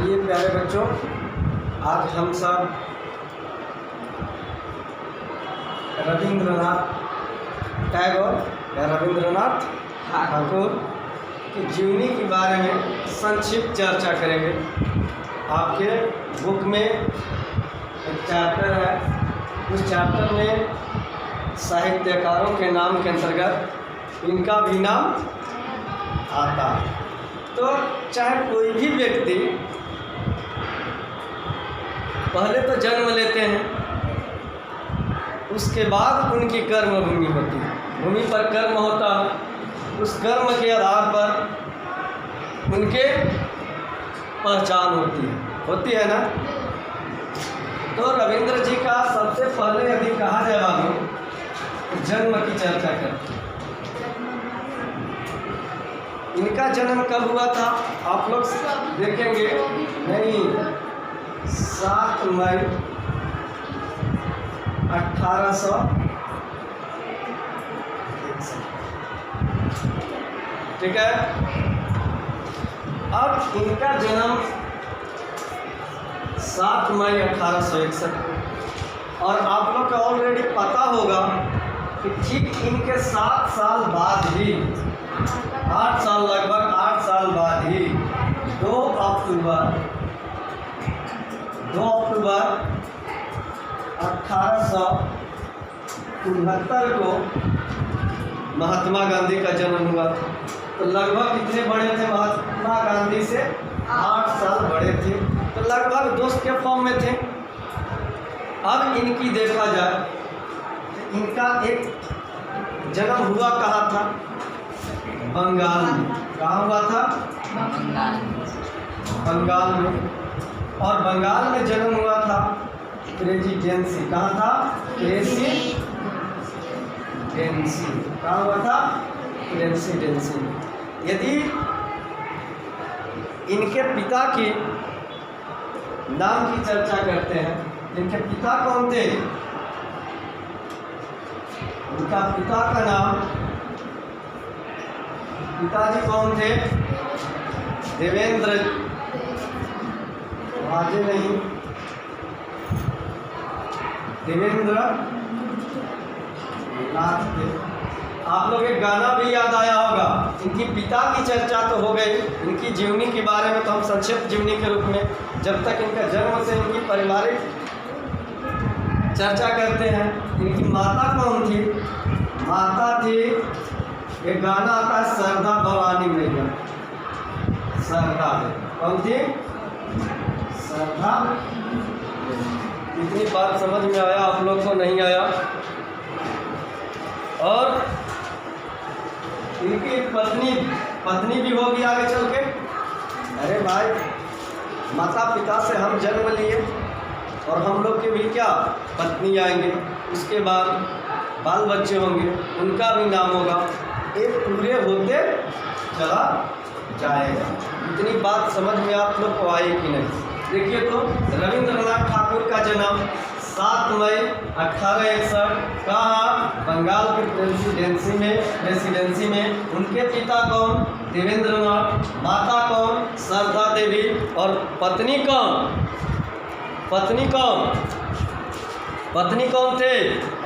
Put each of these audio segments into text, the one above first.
चलिए प्यारे बच्चों, आज हम सब रविंद्रनाथ टैगोर या रविंद्रनाथ ठाकुर की जीवनी के बारे में संक्षिप्त चर्चा करेंगे। आपके बुक में एक चैप्टर है, उस चैप्टर में साहित्यकारों के नाम के अंतर्गत इनका भी नाम आता है। तो चाहे कोई भी व्यक्ति पहले तो जन्म लेते हैं, उसके बाद उनकी कर्म भूमि होती है, भूमि पर कर्म होता है, उस कर्म के आधार पर उनके पहचान होती है ना। तो रविंद्र जी का सबसे पहले यदि कहा जाए तो जन्म की चर्चा करते हैं। इनका जन्म कब हुआ था आप लोग देखेंगे, नहीं 7 मई 1800, ठीक है। अब इनका जन्म 7 मई 1861 और आप लोग को ऑलरेडी पता होगा कि ठीक इनके 7 साल बाद ही 8 साल, लगभग 8 साल बाद ही 2 अक्टूबर 1869 को महात्मा गांधी का जन्म हुआ था। तो लगभग कितने बड़े थे महात्मा गांधी से? 8 साल बड़े थे, तो लगभग दोस्त के फॉर्म में थे। अब इनकी देखा जाए तो इनका एक जन्म हुआ कहाँ था? बंगाल में। कहाँ हुआ था? बंगाल में। और बंगाल में जन्म हुआ था प्रेसिडेंसी। कहाँ था? प्रेसिडेंसी। कहाँ हुआ था? प्रेसिडेंसी। यदि इनके पिता की नाम की चर्चा करते हैं, इनके पिता कौन थे? इनका पिता का नाम, पिताजी कौन थे? देवेंद्र, राजे नहीं, देवेंद्र नाथ थे। आप लोग एक गाना भी याद आया होगा। इनकी पिता की चर्चा तो हो गई, इनकी जीवनी के बारे में तो हम संक्षिप्त जीवनी के रूप में जब तक इनका जन्म से इनकी पारिवारिक चर्चा करते हैं। इनकी माता कौन थी? माता थी, एक गाना आता है सरदा भवानी मैया। सरदा कौन थी? सरदा। इतनी बात समझ में आया? आप लोग को नहीं आया? और इनकी पत्नी भी होगी आगे चल के। अरे भाई, माता पिता से हम जन्म लिए और हम लोग के भी क्या पत्नी आएंगे, उसके बाद बाल बच्चे होंगे, उनका भी नाम होगा, एक पूरे होते चला जाएगा। इतनी बात समझ में आप लोग को आई कि नहीं? देखिए तो रविंद्रनाथ ठाकुर का जन्म 7 मई 1861 कहाँ? बंगाल की प्रेसिडेंसी में। उनके पिता कौन? देवेंद्रनाथ। माता कौन? सरदा देवी। और पत्नी कौन? पत्नी कौन थे?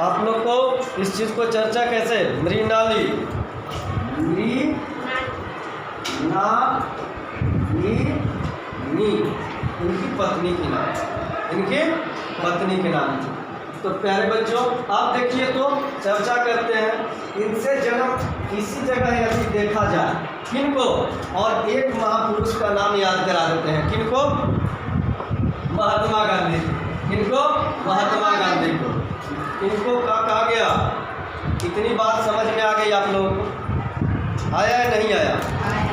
आप लोग को इस चीज़ को चर्चा कैसे? मृणालिनी। इनकी पत्नी के नाम थी। तो प्यारे बच्चों, आप देखिए तो चर्चा करते हैं इनसे जन्म किसी जगह यदि देखा जाए, किनको? और एक महापुरुष का नाम याद करा देते हैं। किनको? महात्मा गांधी। किनको? महात्मा गांधी को। इनको क्या कहा गया? इतनी बात समझ में आ गई आप लोगों को? आया या नहीं आया?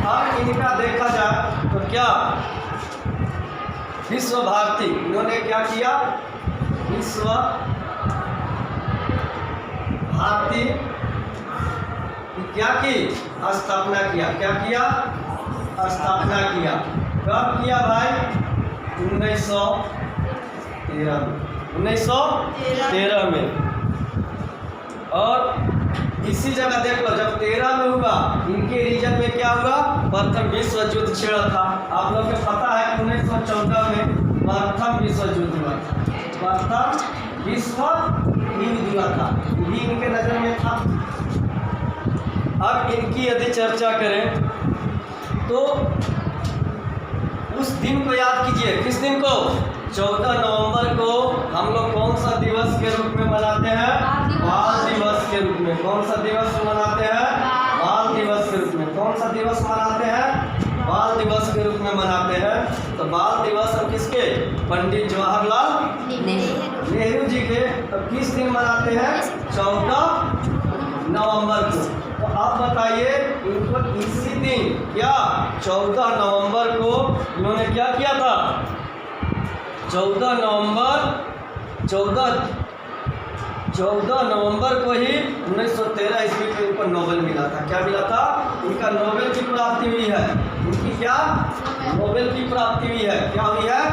अब इनका देखा जाए तो क्या विश्व भारती, इन्होंने क्या किया? विश्व भारती क्या की स्थापना किया? क्या किया? स्थापना किया। कब किया भाई? 1913 में। और इसी जगह देख लो, जब 13 में हुआ, इनके रीजन में क्या हुआ, प्रथम विश्व युद्ध छिड़ा था। आप लोग को पता है 1914 में प्रथम विश्व युद्ध हुआ था, प्रथम विश्व युद्ध हुआ था, ये इनके नजर में था। अब इनकी यदि चर्चा करें तो उस दिन को याद कीजिए, किस दिन को, 14 नवंबर को हम लोग कौन सा दिवस के रूप में मनाते हैं, बाल दिवस के रूप में। कौन सा दिवस मनाते हैं, बाल दिवस के रूप में। कौन सा दिवस मनाते हैं, बाल दिवस के रूप में मनाते हैं। तो बाल दिवस हम किसके, पंडित जवाहरलाल नेहरू जी के। तो किस दिन मनाते हैं, 14 नवंबर को। तो आप बताइए, इनको इसी दिन क्या 14 नवंबर को इन्होंने क्या किया था, 14 नवंबर को ही 1913 ईस्वी को इनको नोबेल मिला था। क्या मिला था, इनका नोबेल की प्राप्ति हुई है। इनकी क्या, नोबेल की प्राप्ति हुई है। क्या हुई है,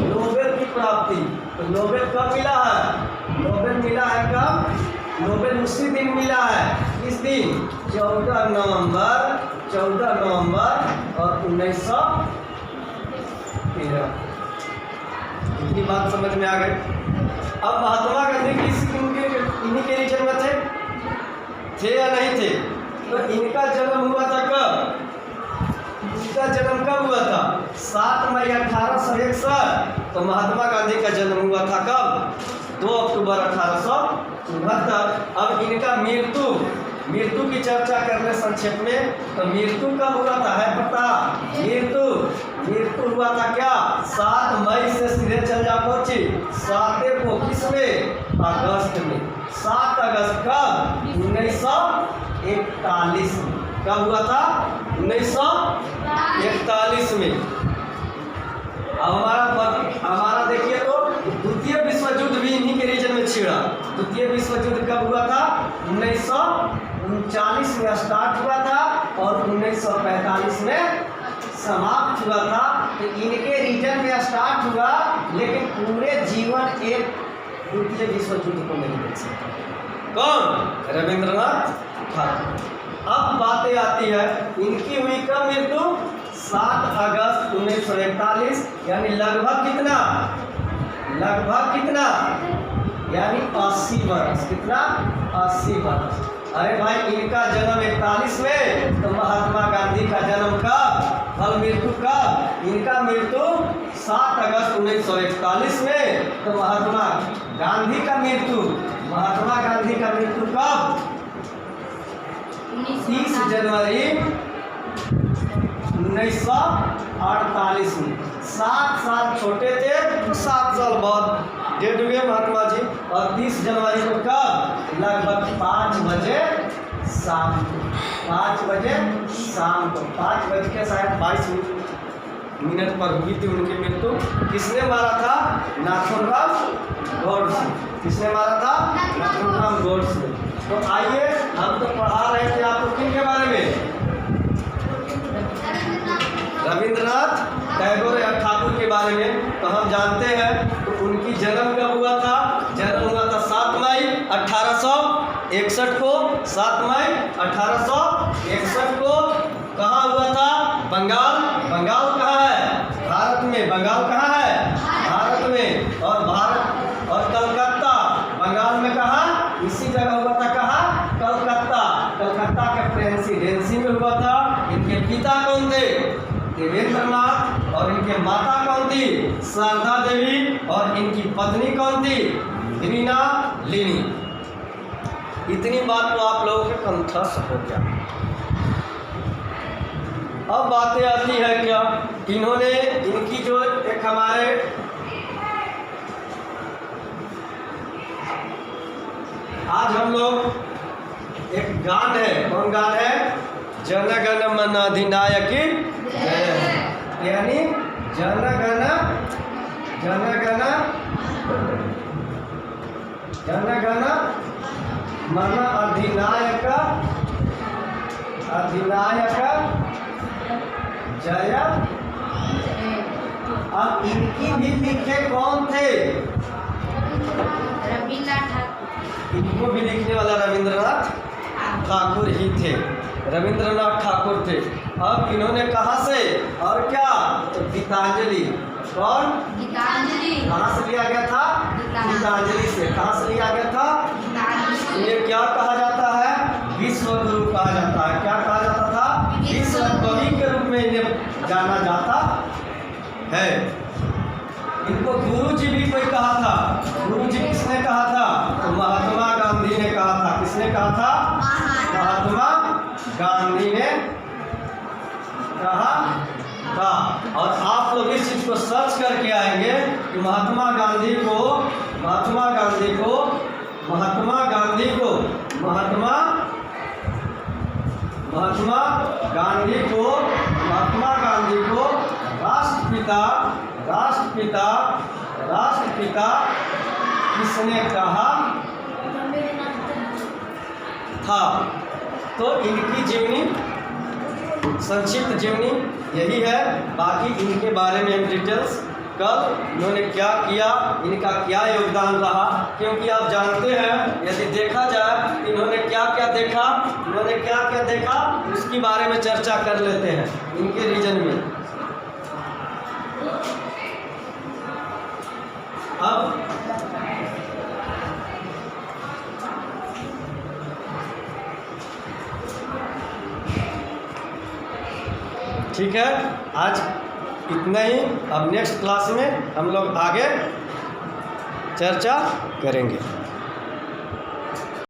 नोबेल की प्राप्ति। तो नोबेल कब मिला है, नोबेल मिला है कब, नोबेल उसी दिन मिला है। इस दिन 14 नवंबर और 1913। इतनी बात समझ में आ गई। अब महात्मा गांधी इन्हीं के रीजन में थे या नहीं थे। तो इनका जन्म हुआ था कब, इनका जन्म कब हुआ था, 7 मई 1861। तो महात्मा गांधी का जन्म हुआ था कब, 2 अक्टूबर 1872। अब इनका मृत्यु की चर्चा कर ले संक्षेप में। तो मृत्यु कब हुआ था, है पता, मृत्यु हुआ था क्या, 7 मई से सीधे चल जाओ पहुंची 7 को, किसमें, अगस्त में। 7 अगस्त कब, 1941 में। कब हुआ था, 1941 में। हमारा देखिए तो द्वितीय विश्व युद्ध भी इन्हीं के रीजन में छिड़ा। द्वितीय विश्व युद्ध कब हुआ था, 1939 में स्टार्ट हुआ था और 1945 में समाप्त हुआ था। तो इनके रीजन में स्टार्ट हुआ, लेकिन पूरे जीवन एक द्वितीय विश्व युद्ध को नहीं देख सकता। कौन, रविंद्रनाथ ठाकुर। अब बातें आती है, इनकी हुई कब मृत्यु, 7 अगस्त 1941, यानी लगभग कितना, यानी 80 वर्ष। कितना, 80 वर्ष। अरे भाई, इनका जन्म 41 में, तो महात्मा गांधी का जन्म कब और मृत्यु कब, इनका मृत्यु 7 अगस्त 1941 में। तो महात्मा गांधी का मृत्यु कब, 30 जनवरी 1948 में। 7 साल छोटे थे तो 7 साल बाद डेट हुए महात्मा जी। और 30 जनवरी को कब, लगभग 5 बजे शाम को, 5 बजे शाम को, 5 बज के शायद 22 मिनट पर हुई थी उनकी मृत्यु। किसने मारा था, नाथुराम गोडसे। किसने मारा था, नाथुराम गोडसे। तो आइए, हम तो पढ़ा रहे थे आपको किन के बारे में, रविंद्रनाथ टैगोर या ठाकुर के बारे में। तो हम जानते हैं, तो उनकी जन्म कब हुआ था, जन्म हुआ था 7 मई 1861 को। 7 मई 1861 को कहाँ हुआ था, बंगाल कहाँ है, भारत में। बंगाल कहाँ है, भारत में। और कलकत्ता, बंगाल में कहाँ, इसी जगह हुआ था, कहाँ, कलकत्ता के प्रेसिडेंसी में हुआ था। इनके पिता कौन थे, देवेंद्रनाथ। और इनके माता कौन थी, शारदा देवी। और इनकी पत्नी कौन थी, मृणालिनी। इतनी बात तो आप लोगों के कंठस्थ हो गया। अब बातें आती है क्या, इन्होंने, इनकी जो एक हमारे आज हम लोग एक गान है, कौन गान है, जन गण मन अधिनायक जय। यानी जन गण मन अधिनायक जय। अब इनकी भी लिखे कौन थे, रविंद्रनाथ ठाकुर। इनको भी लिखने वाला रविंद्रनाथ ठाकुर ही थे, रविंद्रनाथ ठाकुर थे। अब इन्होंने कहाँ से और क्या, तो गीतांजलि, कौन, गीतांजलि, कहाँ से लिया गया था, गीतांजलि से। कहाँ से लिया गया था, इन्हें क्या कहा जाता है, विश्व गुरु कहा जाता है। क्या कहा जाता था, विश्व कवि के रूप में इन्हें जाना जाता है। इनको गुरु जी भी कोई कहा था। गुरु जी किसने कहा था, तो महात्मा गांधी ने कहा था। किसने कहा था, महात्मा गांधी ने कहा था। और आप लोग इस चीज को सर्च करके आएंगे कि महात्मा गांधी को महात्मा गांधी को राष्ट्रपिता किसने कहा था। तो इनकी जीवनी, संक्षिप्त जीवनी यही है। बाकी इनके बारे में हम डिटेल्स कल इन्होंने क्या किया, इनका क्या योगदान रहा, क्योंकि आप जानते हैं यदि देखा जाए इन्होंने क्या क्या देखा, उसके बारे में चर्चा कर लेते हैं इनके रीजन में। अब ठीक है, आज इतना ही। अब नेक्स्ट क्लास में हम लोग आगे चर्चा करेंगे।